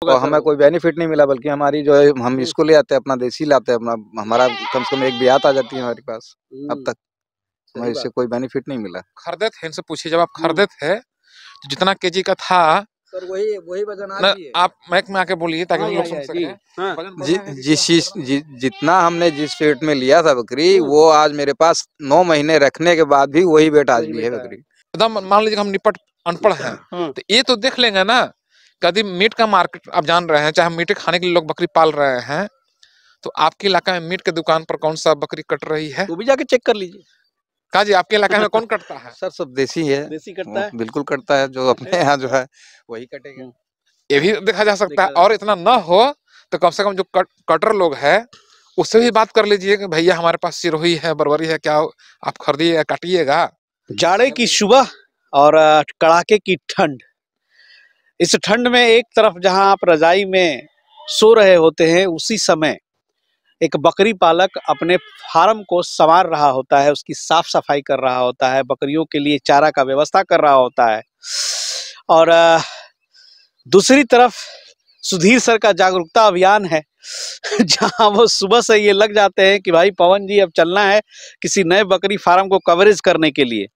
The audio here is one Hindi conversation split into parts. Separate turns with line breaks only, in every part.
होगा
और
सर
हमें
वो।
कोई बेनिफिट नहीं मिला, बल्कि हमारी जो है हम इसको ले आते हैं, अपना देसी लाते हैं, अपना हमारा कम से कम एक ब्यात आ जाती है हमारे पास। अब तक हमें
सही
इससे
बात।
कोई बेनिफिट नहीं मिला।
खरीदे थे इनसे पूछिए, जब आप खरीदे थे तो जितना केजी का था
सर वही वजन आज
न,
भी है।
आप माइक में आके बोलिए ताकि
हाँ,
हम लोग
या,
सुन
जी,
सकें।
हाँ।
वजन बढ़ा है कि
जितना हमने जिस वेट में लिया था बकरी, वो आज मेरे पास 9 महीने रखने के बाद भी वही वेट आज
वही
भी है
वेट है।
बकरी।
एकदम मान लीजिए हम निपट अनपढ़ हैं
हाँ।
तो ये तो देख लेंगे ना, कभी मीट का मार्केट आप जान रहे हैं, चाहे मीट खाने के लिए लोग बकरी पाल रहे हैं, तो आपके इलाका में मीट के दुकान पर कौन सा बकरी कट रही है?
वो भी जाके चेक कर लीजिए।
कहा जी आपके इलाका में कौन कटता है?
सर सब देसी है,
देसी कटता है।
बिल्कुल कटता है, जो अपने यहाँ जो है वही कटेगा।
ये भी देखा जा सकता है।
देखा जा
और इतना न हो तो कम से कम जो कटर लोग है उससे भी बात कर लीजिए कि भैया हमारे पास सिरोही है, बरबरी है, क्या आप खरीदिए काटिएगा।
जाड़े की सुबह और कड़ाके की ठंड। इस ठंड में एक तरफ जहां आप रजाई में सो रहे होते हैं, उसी समय एक बकरी पालक अपने फार्म को संवार रहा होता है, उसकी साफ सफाई कर रहा होता है, बकरियों के लिए चारा का व्यवस्था कर रहा होता है। और दूसरी तरफ सुधीर सर का जागरूकता अभियान है जहां वो सुबह से ये लग जाते हैं कि भाई पवन जी अब चलना है किसी नए बकरी फार्म को कवरेज करने के लिए।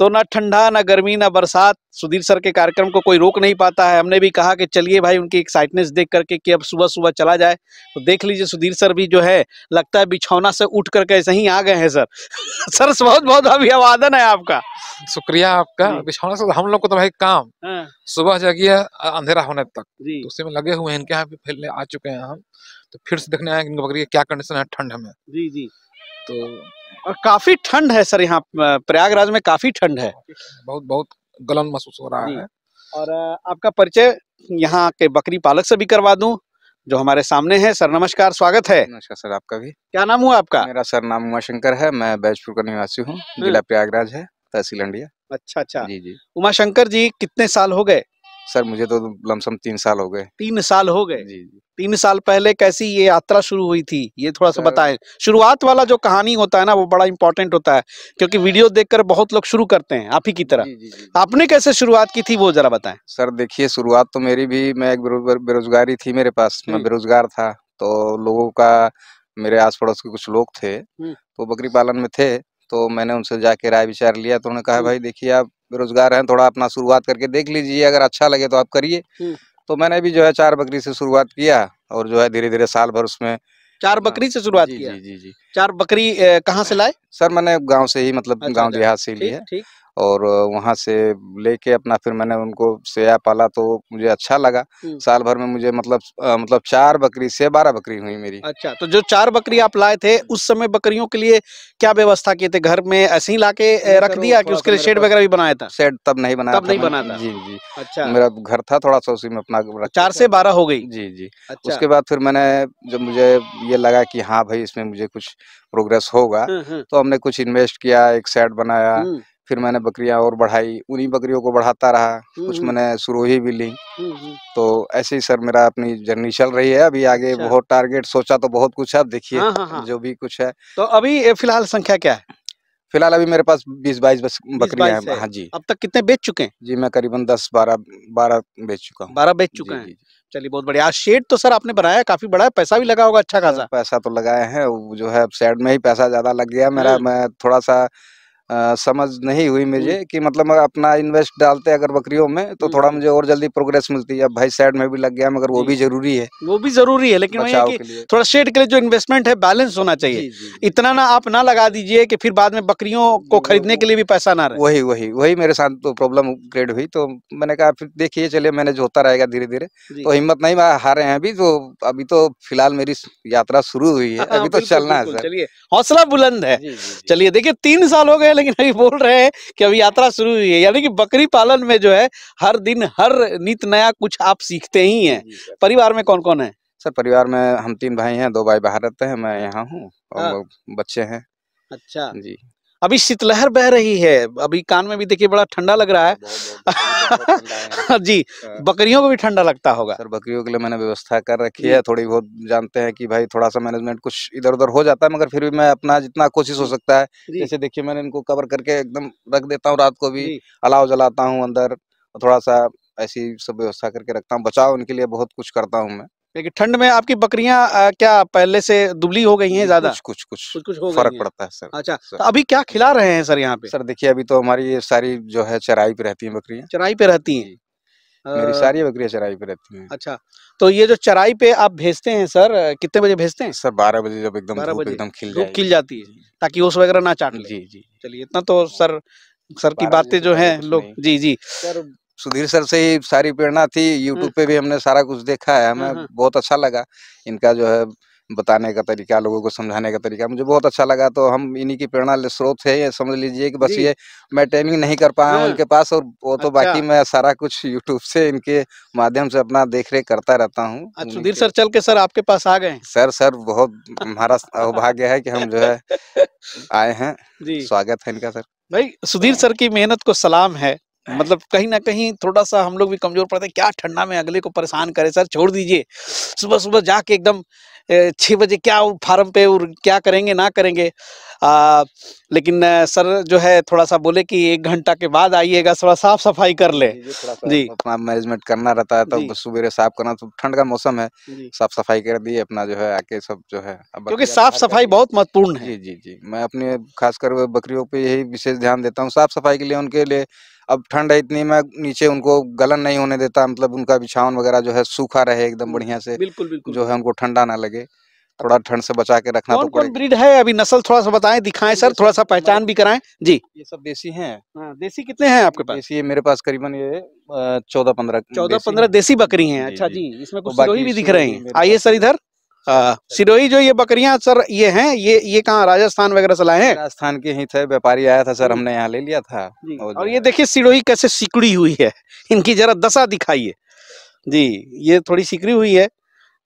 तो ना ठंडा ना गर्मी ना बरसात, सुधीर सर के कार्यक्रम को कोई रोक नहीं पाता है। हमने भी कहा कि चलिए भाई उनकी एक्साइटनेस देख करके कि अब सुबह सुबह चला जाए, तो देख लीजिए सुधीर सर भी जो है लगता है बिछौना से उठ करके ऐसे ही आ गए हैं सर। सर बहुत बहुत अभिवादन है आपका।
शुक्रिया आपका। बिछौना से हम लोग को तो भाई काम
हाँ,
सुबह जगिए अंधेरा होने तक,
जी
तो उसी में लगे हुए हैं। इनके यहाँ भी पहले आ चुके हैं हम, तो फिर से देखने आए कि इनकी बकरी की क्या कंडीशन है ठंड में।
जी जी।
तो
और काफी ठंड है सर, यहाँ प्रयागराज में काफी ठंड है।
बहुत बहुत गलन महसूस हो रहा
जी।
है।
और आपका परिचय यहाँ के बकरी पालक से भी करवा दूं जो हमारे सामने है। सर नमस्कार, स्वागत है।
नमस्कार सर, आपका भी।
क्या नाम हुआ आपका?
मेरा सर नाम उमाशंकर है, मैं बैजपुर का निवासी हूँ, जिला प्रयागराज है, तहसील अंडिया।
अच्छा अच्छा।
जी जी।
उमाशंकर जी कितने साल हो गए?
सर मुझे तो लमसम 3 साल हो गए।
3 साल हो गए।
जी जी।
3 साल पहले कैसी ये यात्रा शुरू हुई थी, ये थोड़ा सा
सर,
बताएं। शुरुआत वाला जो कहानी होता है ना, वो बड़ा इंपॉर्टेंट होता है, क्योंकि वीडियो देखकर बहुत लोग शुरू करते हैं आप ही की तरह।
जी जी जी।
आपने कैसे शुरुआत की थी वो जरा बताएं।
सर देखिए, शुरुआत तो मेरी भी, मैं एक बेरोजगारी थी मेरे पास, मैं बेरोजगार था, तो लोगों का, मेरे आस पड़ोस के कुछ लोग थे तो बकरी पालन में थे, तो मैंने उनसे जाके राय विचार लिया, तो उन्होंने कहा भाई देखिए आप बेरोजगार हैं, थोड़ा अपना शुरुआत करके देख लीजिए, अगर अच्छा लगे तो आप करिए। तो मैंने भी जो है 4 बकरी से शुरुआत किया, और जो है धीरे धीरे साल भर उसमें
4 बकरी से शुरुआत
जी
किया?
जी जी जी।
4 बकरी कहाँ से लाए?
सर मैंने गांव से ही, मतलब
अच्छा,
गांव
अच्छा।
देहात से ही ली
ठीक
है,
ठीक।
और वहाँ से लेके अपना फिर मैंने उनको सेया पाला, तो मुझे अच्छा लगा। साल भर में मुझे मतलब 4 बकरी से 12 बकरी हुई मेरी।
अच्छा, तो जो 4 बकरी आप लाए थे उस समय बकरियों के लिए क्या व्यवस्था किए थे? घर में ऐसे ही लाके रख दिया कि उसके लिए शेड वगैरह भी बनाया था?
शेड तब नहीं बनाया
तब नहीं
था
बना
मैंने।
था।
जी जी।
अच्छा।
मेरा घर था थोड़ा सा, उसी में अपना रखा
4
था।
से 12 हो गई।
जी जी।
अच्छा।
उसके बाद फिर मैंने, जब मुझे ये लगा कि हाँ भाई इसमें मुझे कुछ प्रोग्रेस होगा, तो हमने कुछ इन्वेस्ट किया, एक शेड बनाया, फिर मैंने बकरियां और बढ़ाई, उन्हीं बकरियों को बढ़ाता रहा, कुछ मैंने सुरोही भी ली। तो ऐसे ही सर मेरा अपनी जर्नी चल रही है। अभी आगे
अच्छा।
बहुत टारगेट सोचा तो बहुत कुछ है, अब देखिए
हाँ, हाँ, हाँ।
जो भी कुछ है।
तो अभी फिलहाल संख्या क्या है?
फिलहाल अभी मेरे पास 20-22 बकरियां
20-22
हैं।
है।
हाँ जी।
अब तक कितने बेच चुके हैं?
जी मैं करीबन 10-12 बेच चुका हूँ।
12 बेच चुके
जी
हैं।
जी।
चलिए बहुत बढ़िया। आज शेड तो सर आपने बनाया काफी बड़ा है, पैसा भी लगा होगा अच्छा
सर
खासा।
पैसा तो लगाए हैं, वो जो है शेड में ही पैसा ज्यादा लग गया मेरा। मैं थोड़ा सा समझ नहीं हुई मुझे कि मतलब अपना इन्वेस्ट डालते अगर बकरियों में तो थोड़ा मुझे और जल्दी प्रोग्रेस मिलती है। अब भाई साइड में भी लग गया, मगर वो भी जरूरी है,
वो भी जरूरी है, लेकिन वही है
बचाव
कि
के लिए।
थोड़ा शेड के लिए जो इन्वेस्टमेंट है बैलेंस होना चाहिए।
जी, जी, जी।
इतना ना आप ना लगा दीजिए कि फिर बाद में बकरियों को खरीदने के लिए भी पैसा ना रहे।
वही मेरे साथ तो प्रॉब्लम क्रिएट हुई। तो मैंने कहा फिर देखिए चलिए मैनेज होता रहेगा धीरे धीरे। तो हिम्मत नहीं हारे हैं अभी तो। अभी तो फिलहाल मेरी यात्रा शुरू हुई है, अभी तो चलना है सर।
चलिए हौसला बुलंद है।
जी, जी, जी।
चलिए देखिए 3 साल हो गए लेकिन अभी बोल रहे हैं कि अभी यात्रा शुरू हुई है, यानी कि बकरी पालन में जो है हर दिन हर नित नया कुछ आप सीखते ही हैं। परिवार में कौन कौन है?
सर परिवार में हम 3 भाई हैं, 2 भाई बाहर रहते हैं, मैं यहाँ हूँ, और बच्चे हैं।
अच्छा
जी।
अभी शीतलहर बह रही है, अभी कान में भी देखिए बड़ा ठंडा लग रहा है। जी, बकरियों को भी ठंडा लगता होगा।
सर बकरियों के लिए मैंने व्यवस्था कर रखी है, थोड़ी बहुत। जानते हैं कि भाई थोड़ा सा मैनेजमेंट कुछ इधर उधर हो जाता है, मगर फिर भी मैं अपना जितना कोशिश हो सकता है, जैसे देखिए मैंने इनको कवर करके एकदम रख देता हूँ, रात को भी अलाव जलाता हूँ अंदर, थोड़ा सा ऐसी सब व्यवस्था करके रखता हूँ, बचाव उनके लिए बहुत कुछ करता हूँ मैं।
लेकिन ठंड में आपकी बकरियां क्या पहले से दुबली हो गई हैं ज्यादा?
कुछ
कुछ हो
फर्क
गई हैं।
पड़ता है सर।
अच्छा, तो अभी क्या खिला रहे हैं सर यहाँ पे?
सर देखिए, अभी तो हमारी ये सारी जो है चराई पे रहती हैं बकरियां।
चराई पे रहती हैं?
मेरी सारी बकरियां चराई पे रहती हैं।
अच्छा, तो ये जो चराई पे आप भेजते हैं सर, कितने बजे भेजते हैं?
सर 12 बजे, जब एकदम
12
धूप
बजे
एकदम खिल
धूप
जाएगी।
खिल जाती है ताकि ओस वगैरह ना चाट ले।
जी जी।
चलिए, इतना तो सर की
12 बजे
बातें
से
जो
पहले
हैं
कुछ
लोग।
नहीं।
जी जी।
सर सुधीर सर से ही सारी प्रेरणा थी, यूट्यूब पे भी हमने सारा कुछ देखा है, हमें बहुत अच्छा लगा इनका जो है बताने का तरीका, लोगों को समझाने का तरीका मुझे बहुत अच्छा लगा। तो हम इन्हीं की प्रेरणा स्रोत है, ये समझ लीजिए कि बस
जी।
ये मैं ट्रेनिंग नहीं कर पाया हूँ इनके पास, और वो तो
अच्छा।
बाकी मैं सारा कुछ यूट्यूब से इनके माध्यम से अपना देख रेख करता रहता हूँ।
आज सुधीर सर चल के सर आपके पास आ गए।
सर बहुत हमारा सौभाग्य है कि हम जो है आए हैं।
जी,
स्वागत है इनका सर।
भाई सुधीर सर की मेहनत को सलाम है। मतलब कहीं ना कहीं थोड़ा सा हम लोग भी कमजोर पड़ते हैं, क्या ठंडा में अगले को परेशान करे सर, छोड़ दीजिए। सुबह सुबह जाके एकदम 6 बजे क्या फार्म पे और क्या करेंगे ना करेंगे। लेकिन सर जो है थोड़ा सा बोले कि 1 घंटा के बाद आइएगा, थोड़ा साफ सफाई कर ले। जी,
अपना मैनेजमेंट करना रहता है,
जी।
तब सुबह साफ करना, तो ठंड का मौसम है,
जी।
साफ सफाई कर दी अपना जो है आके सब जो है।
क्योंकि साफ सफाई बहुत महत्वपूर्ण है।
जी जी जी, मैं अपने खासकर बकरियों पे यही विशेष ध्यान देता हूँ, साफ सफाई के लिए उनके लिए। अब ठंड है इतनी, मैं नीचे उनको गलन नहीं होने देता, मतलब उनका बिछावन वगैरह जो है सूखा रहे एकदम बढ़िया से,
बिल्कुल बिल्कुल।
जो है उनको ठंडा ना लगे, थोड़ा ठंड से बचा के रखना तो
कौन कौन
पड़ेगा।
ब्रीड है अभी, नस्ल थोड़ा सा बताएं, दिखाएं सर, थोड़ा सा पहचान भी कराएं। जी,
ये सब देसी हैं।
देसी कितने हैं आपके पास?
देसी मेरे पास करीबन ये 14-15
14-15 देसी बकरी हैं। अच्छा जी, इसमें कुछ सिरोही भी दिख रहे हैं। आइए सर इधर। सिरोही जो ये बकरियां सर ये हैं, ये कहाँ राजस्थान वगैरह से लाए हैं?
राजस्थान के ही थे, व्यापारी आया था सर, हमने यहाँ ले लिया था।
और ये देखिए सिरोही कैसे सिकुड़ी हुई है, इनकी जरा दशा दिखाइए। जी, ये थोड़ी सिकुड़ी हुई है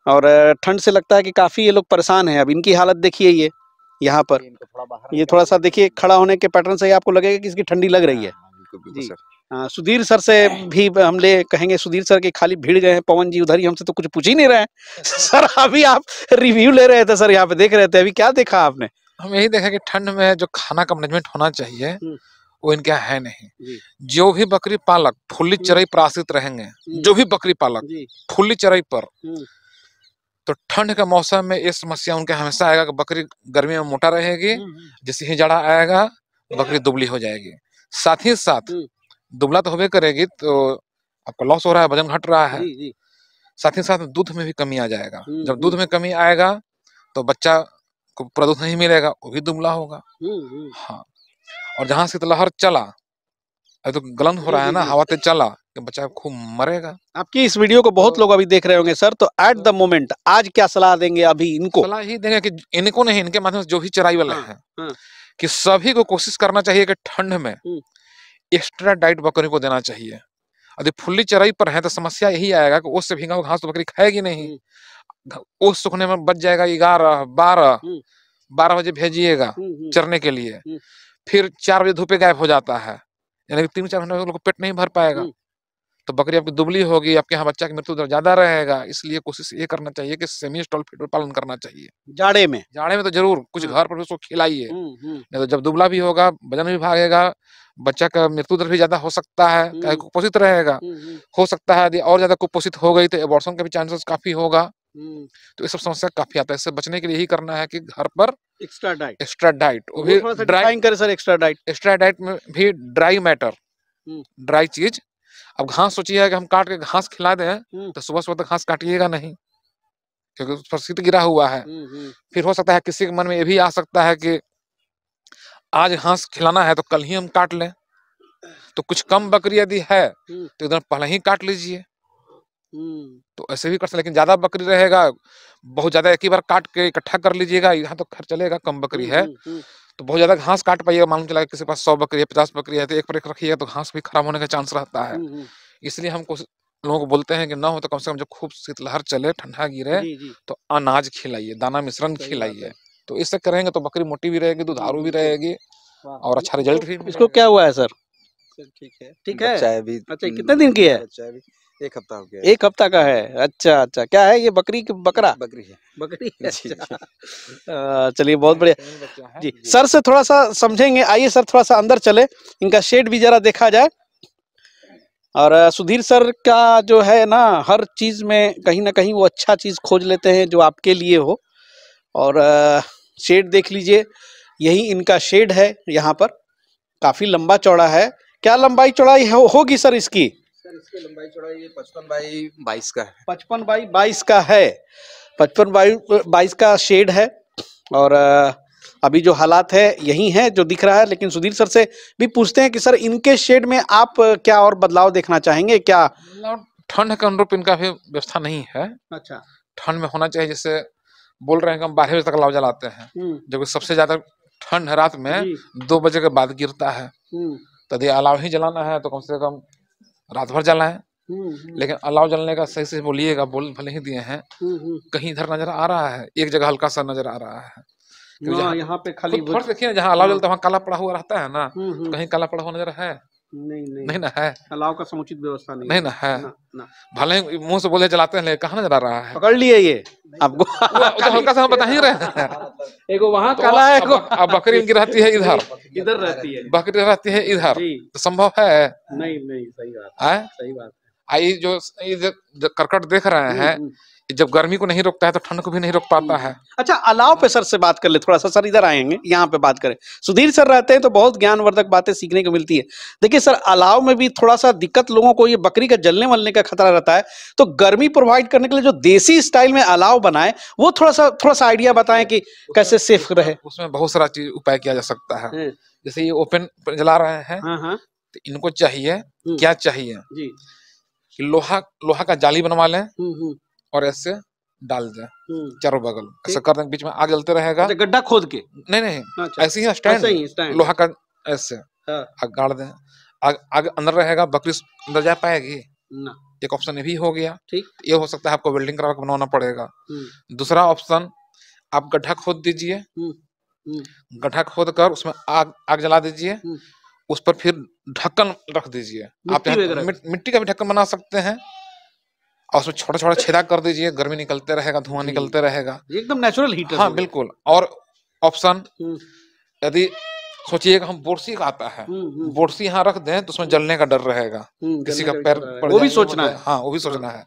और ठंड से लगता है कि काफी ये लोग परेशान हैं। अब इनकी हालत देखिए, ये यहाँ पर ये थोड़ा सा देखिए, खड़ा होने के पैटर्न से ही आपको लगेगा कि इसकी ठंडी लग रही है। जी, सुधीर सर से भी हम ले कहेंगे, सुधीर सर की खाली भीड़ गए हैं। पवन जी उधर ही, हमसे तो कुछ पूछ ही नहीं रहे हैं। सर अभी आप रिव्यू ले रहे थे सर, यहाँ पे देख रहे थे, अभी क्या देखा आपने?
हम यही देखा कि ठंड में जो खाना का मैनेजमेंट होना चाहिए वो इनके यहाँ है नहीं। जो भी बकरी पालक फुल्ली चराई पर आश्रित रहेंगे, जो भी बकरी पालक फुल्ली चराई पर, तो ठंड के मौसम में ये समस्या उनके हमेशा आएगा कि बकरी गर्मी में मोटा रहेगी, जैसे ही जाड़ा आएगा बकरी दुबली हो जाएगी। साथ ही साथ दुबला तो होबे करेगी, तो आपका लॉस हो रहा है, वजन घट रहा है। साथ ही साथ दूध में भी कमी आ जाएगा। जब दूध में कमी आएगा तो बच्चा को पूरा दूध नहीं मिलेगा, वो भी दुबला होगा। हाँ, और जहां शीतलहर चला, तो गलन हो रहा है ना, हवा तेज चला, कि बच्चा खूब मरेगा।
आपकी इस वीडियो को बहुत लोग अभी देख रहे होंगे सर, तो एट द मोमेंट आज क्या सलाह देंगे अभी इनको?
सलाह ही देंगे कि इनको नहीं, इनके माध्यम से जो भी चराई वाले हैं, कि सभी को कोशिश करना चाहिए कि ठंड में एक्स्ट्रा डाइट बकरी को देना चाहिए। यदि फुल्ली चराई पर है तो समस्या यही आएगा कि ओस से भीगा हुआ घास तो बकरी खाएगी नहीं, ओस सूखने में बच जाएगा 11-12 बजे भेजिएगा चरने के लिए, फिर 4 बजे धूपे गायब हो जाता है, यानी कि 3-4 घंटे में पेट नहीं भर पाएगा, तो बकरी आपकी दुबली होगी, आपके यहाँ बच्चा की मृत्यु दर ज्यादा रहेगा। इसलिए कोशिश ये करना चाहिए कि सेमी स्टॉल फीड पालन करना चाहिए।
जाड़े में
तो जरूर कुछ घर पर उसको खिलाइए, नहीं तो जब दुबला भी होगा, वजन भी भागेगा, बच्चा का मृत्यु दर भी ज्यादा हो सकता है, कुपोषित रहेगा। हो सकता है यदि और ज्यादा कुपोषित हो गई तो एबॉर्शन के भी चांसेस काफी होगा। तो ये सब समस्या काफी आता है। इससे बचने के लिए यही करना है कि घर पर एक्स्ट्रा डाइट, वो भी
ड्राई करे सर।
एक्स्ट्रा डाइट में भी ड्राई मैटर, ड्राई चीज। अब घास सोचिए कि हम काट के घास खिला दें तो सुबह सुबह तक घास काटिएगा नहीं, क्योंकि उस पर शीत गिरा हुआ है। फिर हो सकता है किसी के मन में ये भी आ सकता है कि आज घास खिलाना है तो कल ही हम काट लें, तो कुछ कम बकरी यदि है तो एकदम पहले ही काट लीजिए, तो ऐसे भी कर सकते। लेकिन ज्यादा बकरी रहेगा, बहुत ज्यादा एक ही बार काट के इकट्ठा कर लीजिएगा, यहाँ तो खर्च चलेगा। कम बकरी है तो बहुत ज्यादा घास काट पाइएगा, मालूम चला किसी के पास 100 बकरी है, 50 बकरी है, तो एक पर एक रखिएगा तो घास भी खराब होने का चांस रहता है। इसलिए हम लोगों को बोलते हैं कि ना हो तो कम से कम जब खूब शीतलहर चले, ठंडा गिरे, तो अनाज खिलाइए, दाना मिश्रण खिलाइए। तो इससे करेंगे तो बकरी मोटी भी रहेगी, दुधारू भी रहेगी और अच्छा रिजल्ट भी।
इसको क्या हुआ है सर? ठीक है। अच्छा, कितने दिन की है?
1 हफ्ता हो गया।
1 हफ्ता का है। अच्छा, क्या है ये? बकरी बकरा?
बकरी है।
बकरी है। अच्छा, चलिए बहुत बढ़िया जी। सर से थोड़ा सा समझेंगे, आइए सर थोड़ा सा अंदर चले, इनका शेड भी जरा देखा जाए। और सुधीर सर का जो है ना, हर चीज में कहीं ना कहीं वो अच्छा चीज खोज लेते हैं जो आपके लिए हो। और शेड देख लीजिए, यही इनका शेड है। यहाँ पर काफी लंबा चौड़ा है। क्या लंबाई चौड़ाई होगी सर इसकी?
सर इसकी लंबाई चौड़ाई 55x22 का है।
55x22 का है। 55x22 का शेड है। और अभी जो हालात है यही है जो दिख रहा है। लेकिन सुधीर सर से भी पूछते हैं कि सर इनके शेड में आप क्या और बदलाव देखना चाहेंगे क्या?
ठंड के अनुरूप इनका भी व्यवस्था नहीं है।
अच्छा।
ठंड में होना चाहिए, जैसे बोल रहे हैं कि हम 12 बजे तक अलाव जलाते हैं, जब सबसे ज्यादा ठंड है रात में 2 बजे के बाद गिरता है। तो यदि अलाव ही जलाना है तो कम से कम रात भर जलाएं। लेकिन अलाव जलने का सही से बोलिएगा, बोल भले ही दिए हैं, कहीं इधर नजर आ रहा है, एक जगह हल्का सा नजर आ रहा है।
यहाँ पे खाली
देखिए जहाँ अलाव जलता है वहाँ काला पड़ा हुआ रहता है ना, तो कहीं काला पड़ा हुआ नजर है? नहीं ना है।
अलाव का समुचित व्यवस्था
नहीं ना है। भले ही मुंह से बोले जलाते हैं, कहाँ नजर आ रहा है?
पकड़ लिए ये आपको।
तो हल्का सा हम बता ही रहे हैं।
एगो वहाँ काला है,
अब बकरी इनकी रहती है
इधर रहती है,
बकरी रहती है इधर, तो संभव है?
नहीं, सही बात है, सही बात है।
आई जो करकट देख रहे हैं, जब गर्मी को नहीं रोकता है तो ठंड को भी नहीं रोक पाता है।
अच्छा, अलाव पे सर से बात कर ले थोड़ा सा। सर इधर आएंगे, यहाँ पे बात करें। सुधीर सर रहते हैं तो बहुत ज्ञानवर्धक बातें सीखने को मिलती है। देखिए सर, अलाव में भी थोड़ा सा दिक्कत लोगों को, ये बकरी का जलने वलने का खतरा रहता है। तो गर्मी प्रोवाइड करने के लिए जो देसी स्टाइल में अलाव बनाए, वो थोड़ा सा आइडिया बताएं कि कैसे सेफ रहे।
उसमें बहुत सारा चीज उपाय किया जा सकता है। जैसे ये ओपन जला रहे हैं, तो इनको चाहिए, क्या चाहिए कि लोहा का जाली बनवा लें और ऐसे डाल दें चारों बगल, ऐसा कर दें, बीच में आग जलते रहेगा।
गड्ढा खोद के?
नहीं, ऐसे ही स्टैंड लोहा का, ऐसे आग गाड़ दें, आग अंदर रहेगा, बकरी अंदर जा पाएगी ना। एक ऑप्शन ये भी हो गया। ठीक, ये हो सकता है आपको वेल्डिंग करा के बनवाना पड़ेगा। दूसरा ऑप्शन, आप गड्ढा खोद दीजिए, गड्ढा खोद कर उसमें आग जला दीजिए, उस पर फिर ढक्कन रख दीजिए। आप मिट्टी का भी ढक्कन बना सकते हैं, और उसमें छोटा छोटा छेदा कर दीजिए, गर्मी निकलते रहेगा, धुआं निकलते रहेगा,
एकदम नेचुरल हीटर।
हाँ बिल्कुल। और ऑप्शन, यदि सोचिए कि हम बोरसी का आता है, बोरसी यहाँ रख दें तो उसमें जलने का डर रहेगा, किसी का पैर पड़, वो भी सोचना है। हाँ, वो भी सोचना है।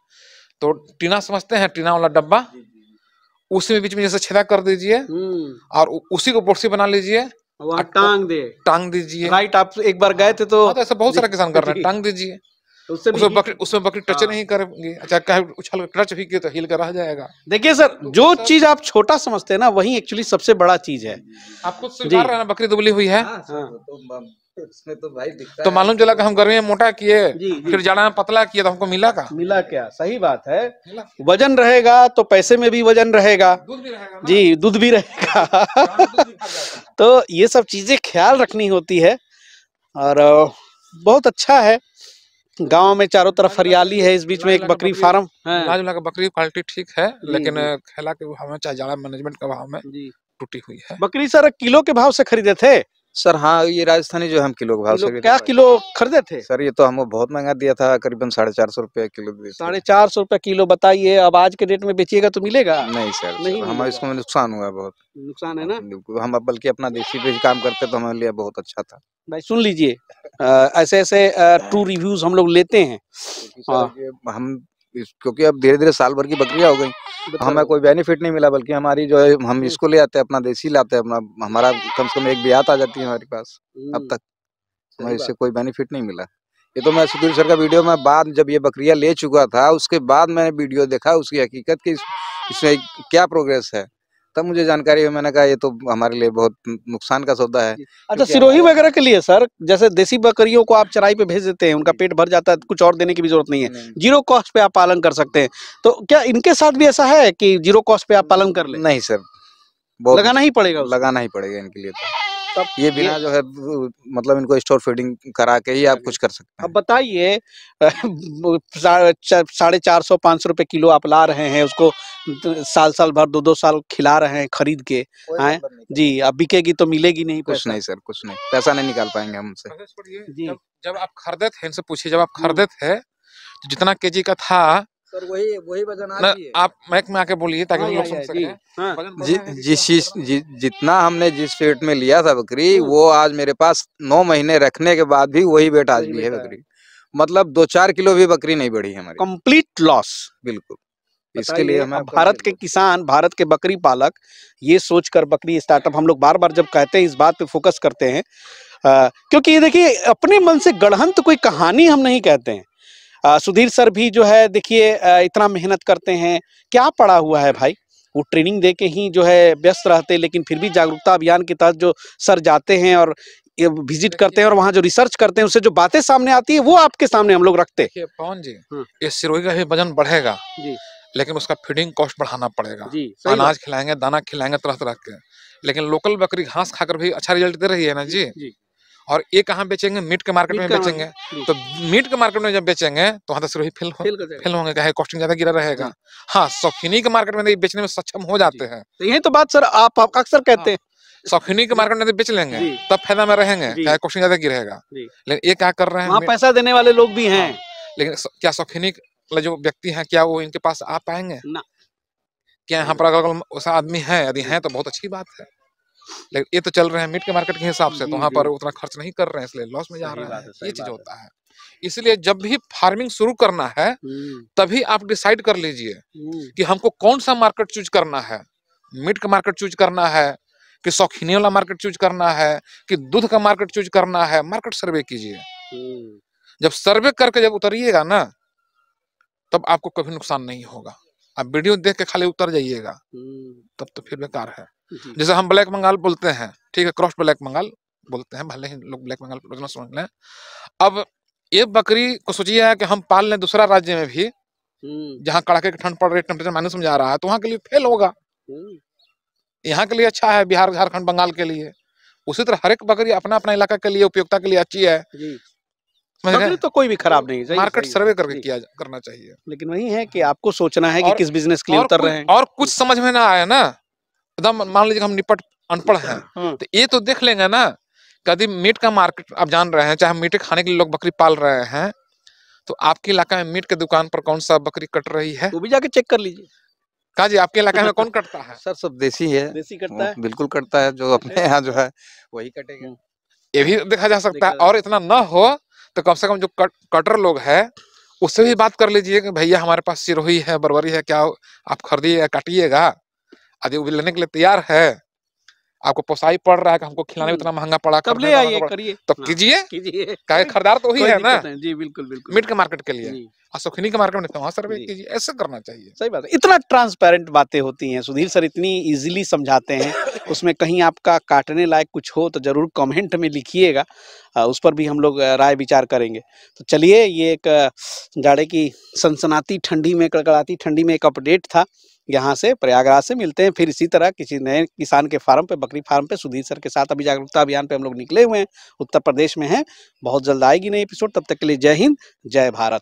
तो टीना समझते हैं, टीना वाला डब्बा, उसी में बीच में जैसे छेदा कर दीजिए और उसी को बोरसी बना लीजिए, टांग दीजिए।
राइट, आप एक बार गए थे तो
ऐसा बहुत सारा किसान कर रहे हैं, टांग दीजिए, उसमें बकरी टच नहीं करेंगे। अच्छा, कहे उछल टच भी किया तो हिल कर रह जाएगा।
देखिए सर, जो चीज आप छोटा समझते हैं ना, वही एक्चुअली सबसे बड़ा चीज है।
आप खुद स्वीकार रहे हैं बकरी दुबली हुई है, तो मालूम चला कि हम गर्मी में मोटा किए, फिर जाड़ा में पतला किए, तो हमको मिला
क्या? सही बात है। वजन रहेगा तो पैसे में भी वजन रहेगा, जी, दूध भी रहेगा। तो ये सब चीजें ख्याल रखनी होती है। और बहुत अच्छा है, गांव में चारों तरफ हरियाली है, इस बीच में एक बकरी फार्म है।
बकरी क्वालिटी ठीक है, लेकिन खेला के भाव में, चाहे जाड़ा मैनेजमेंट के भाव में टूटी हुई है।
बकरी सर किलो के भाव से खरीदे थे?
सर हाँ, ये राजस्थानी जो हम किलो के भाव से।
क्या किलो खरीदे थे
सर? ये तो हमको बहुत महंगा दिया था, करीबन 450 रुपए किलो।
450 रुपए किलो, बताइए। अब आज के डेट में बेचिएगा तो मिलेगा?
नहीं सर, नहीं, हमारे इसको नुकसान हुआ, बहुत
नुकसान है ना।
हम बल्कि अपना देसी पे काम करते तो हमारे लिए बहुत अच्छा था।
भाई सुन लीजिए, ऐसे ट्रू रिव्यूज हम लोग लेते हैं।
हम क्योंकि अब धीरे धीरे साल भर की बकरियां हो गई, हमें कोई बेनिफिट नहीं मिला, बल्कि हमारी जो है, हम इसको ले आते हैं, अपना देसी लाते हैं, अपना हमारा कम से कम एक ब्यात आ जाती है हमारे पास। अब तक हमें इससे कोई बेनिफिट नहीं मिला। ये तो मैं सुधीर सर का वीडियो में बाद, जब ये बकरियां ले चुका था, उसके बाद मैंने वीडियो देखा उसकी हकीकत की, इसमें क्या प्रोग्रेस है, तब मुझे जानकारी हुई। मैंने कहा ये तो हमारे लिए बहुत नुकसान का सौदा है।
अच्छा, सिरोही वगैरह के लिए सर, जैसे देसी बकरियों को आप चराई पे भेज देते हैं, उनका पेट भर जाता है, कुछ और देने की भी जरूरत नहीं है, जीरो कॉस्ट पे आप पालन कर सकते हैं। तो क्या इनके साथ भी ऐसा है कि जीरो कॉस्ट पे आप पालन कर लें?
नहीं सर,
लगाना ही पड़ेगा
इनके लिए। तो ये बिना जो है, मतलब इनको स्टोर फीडिंग करा के ही आप कुछ कर सकते हैं।
अब बताइए, 450-500 रुपए किलो आप ला रहे हैं, उसको साल भर 2-2 साल खिला रहे हैं खरीद के, हैं जी। अब बिकेगी तो मिलेगी नहीं?
कुछ नहीं सर, कुछ नहीं, पैसा नहीं निकाल पाएंगे हमसे।
जब आप खरीदे थे, इनसे पूछिए, जब आप खरीदे थे जितना केजी का था
सर, वही वजन आज भी है।
आप माइक में आके बोलिए ताकि लोग समझ सकें।
जितना हमने जिस वेट में लिया था बकरी, वो आज मेरे पास 9 महीने रखने के बाद भी वही वेट आज भी है बकरी। मतलब 2-4 किलो भी बकरी नहीं बढ़ी हमारी,
कंप्लीट लॉस।
बिल्कुल। इसके लिए हमें
भारत के किसान, भारत के बकरी पालक ये सोचकर बकरी स्टार्टअप, हम लोग बार बार जब कहते हैं इस बात पे फोकस करते हैं, क्योंकि ये देखिए अपने मन से गढ़ंत कोई कहानी हम नहीं कहते हैं। सुधीर सर भी जो है देखिए इतना मेहनत करते हैं, क्या पड़ा हुआ है भाई, वो ट्रेनिंग दे के ही जो है व्यस्त रहते, लेकिन फिर भी जागरूकता अभियान के तहत जो सर जाते हैं और विजिट करते हैं और वहाँ जो रिसर्च करते हैं उससे जो बातें सामने आती है वो आपके सामने हम लोग रखते हैं।
पवन जी, ये सिरोही का भी वजन बढ़ेगा जी, लेकिन उसका फीडिंग कॉस्ट बढ़ाना पड़ेगा जी। अनाज खिलाएंगे, दाना खिलाएंगे तरह तरह के, लेकिन लोकल बकरी घास खाकर भी अच्छा रिजल्ट दे रही है ना जी, जी। और ये कहाँ बेचेंगे, मीट के मार्केट में बेचेंगे, तो मीट के मार्केट में जब बेचेंगे तो वहाँ तो सिरोही फेल होंगे, कहे कॉस्टिंग ज्यादा गिरा रहेगा। हाँ, शौकीनी के मार्केट में बेचने में सक्षम हो जाते हैं,
यही तो बात सर आप अक्सर कहते हैं,
शौकीनी के मार्केट में बेच लेंगे तब फायदा में रहेंगे, चाहे कॉस्टिंग ज्यादा गिरेगा। लेकिन ये क्या कर रहे हैं,
वहाँ पैसा देने वाले लोग भी हैं,
लेकिन क्या शौकीनी जो व्यक्ति हैं क्या वो इनके पास आ पाएंगे ना? क्या यहाँ पर अगर ऐसा आदमी है, यदि है तो बहुत अच्छी बात है, लेकिन ये तो चल रहे हैं मीट के मार्केट के हिसाब से, तो वहाँ पर उतना खर्च नहीं कर रहे हैं, इसलिए लॉस में जा रहे हैं, ये चीज होता है। इसलिए जब भी फार्मिंग शुरू करना है तभी आप डिसाइड कर लीजिए कि हमको कौन सा मार्केट चूज करना है, मीट का मार्केट चूज करना है कि शौकीनी वाला मार्केट चूज करना है कि दूध का मार्केट चूज करना है। मार्केट सर्वे कीजिए, जब सर्वे करके जब उतरिएगा ना तब आपको कभी नुकसान नहीं होगा। आप वीडियो देख के खाली उतर जाइएगा तब तो फिर बेकार है। जैसे हम ब्लैक बंगाल बोलते हैं, ठीक है, क्रॉस ब्लैक बंगाल बोलते हैं, भले ही लोग ब्लैक बंगाल समझ लें। अब ये बकरी को सोचिए कि हम पाल लें दूसरा राज्य में भी जहाँ कड़ाके की ठंड पड़ रही, टेम्परेचर माइनस में जा रहा है, तो वहाँ के लिए फेल होगा। यहाँ के लिए अच्छा है, बिहार, झारखंड, बंगाल के लिए। उसी तरह हर एक बकरी अपना अपना इलाका के लिए उपयोगिता के लिए अच्छी है,
बकरी तो कोई भी खराब नहीं,
मार्केट सर्वे करके करना चाहिए।
लेकिन वही है कि आपको सोचना है कि किस बिजनेस के लिए उतर रहे हैं।
और कुछ समझ में ना आए ना, एकदम मान लीजिए हम निपट अनपढ़ हैं, तो ये तो देख लेंगे ना, कभी मीट का मार्केट आप जान रहे हैं, चाहे मीट खाने के लिए लोग बकरी पाल रहे हैं, तो आपके इलाका में मीट के दुकान पर कौन सा बकरी कट रही है
वो भी जाके चेक कर लीजिए।
कहा जी आपके इलाके में कौन कटता है?
सर सब देसी है,
देसी कटता है,
बिल्कुल कटता है, जो अपने यहाँ जो है वही कटेगा,
ये भी देखा जा सकता है। और इतना ना हो तो कम से कम जो कटर लोग है उससे भी बात कर लीजिए कि भैया हमारे पास सिरोही है, बरबरी है, क्या आप खरीदिएगा, काटिएगा, यदि वो लेने के लिए तैयार है, आपको पोसाई पड़ रहा है कि हमको खिलाने में इतना महंगा पड़ा,
तब ले आइए, करिए,
तो कीजिए, खरीदार तो वही है ना
जी, बिल्कुल बिल्कुल,
मीट के मार्केट के लिए, और शौकीनी के मार्केट में तो वहाँ सर्वे कीजिए, ऐसा करना चाहिए।
सही बात है, इतना ट्रांसपेरेंट बातें होती हैं, सुधीर सर इतनी इजीली समझाते हैं, उसमें कहीं आपका काटने लायक कुछ हो तो जरूर कमेंट में लिखिएगा, उस पर भी हम लोग राय विचार करेंगे। तो चलिए, ये एक जाड़े की सनसनाती ठंडी में, कड़कड़ाती ठंडी में एक अपडेट था यहाँ से, प्रयागराज से। मिलते हैं फिर इसी तरह किसी नए किसान के फार्म पे, बकरी फार्म पे, सुधीर सर के साथ। अभी जागरूकता अभियान पे हम लोग निकले हुए हैं, उत्तर प्रदेश में हैं, बहुत जल्द आएगी नई एपिसोड। तब तक के लिए जय हिंद, जय भारत।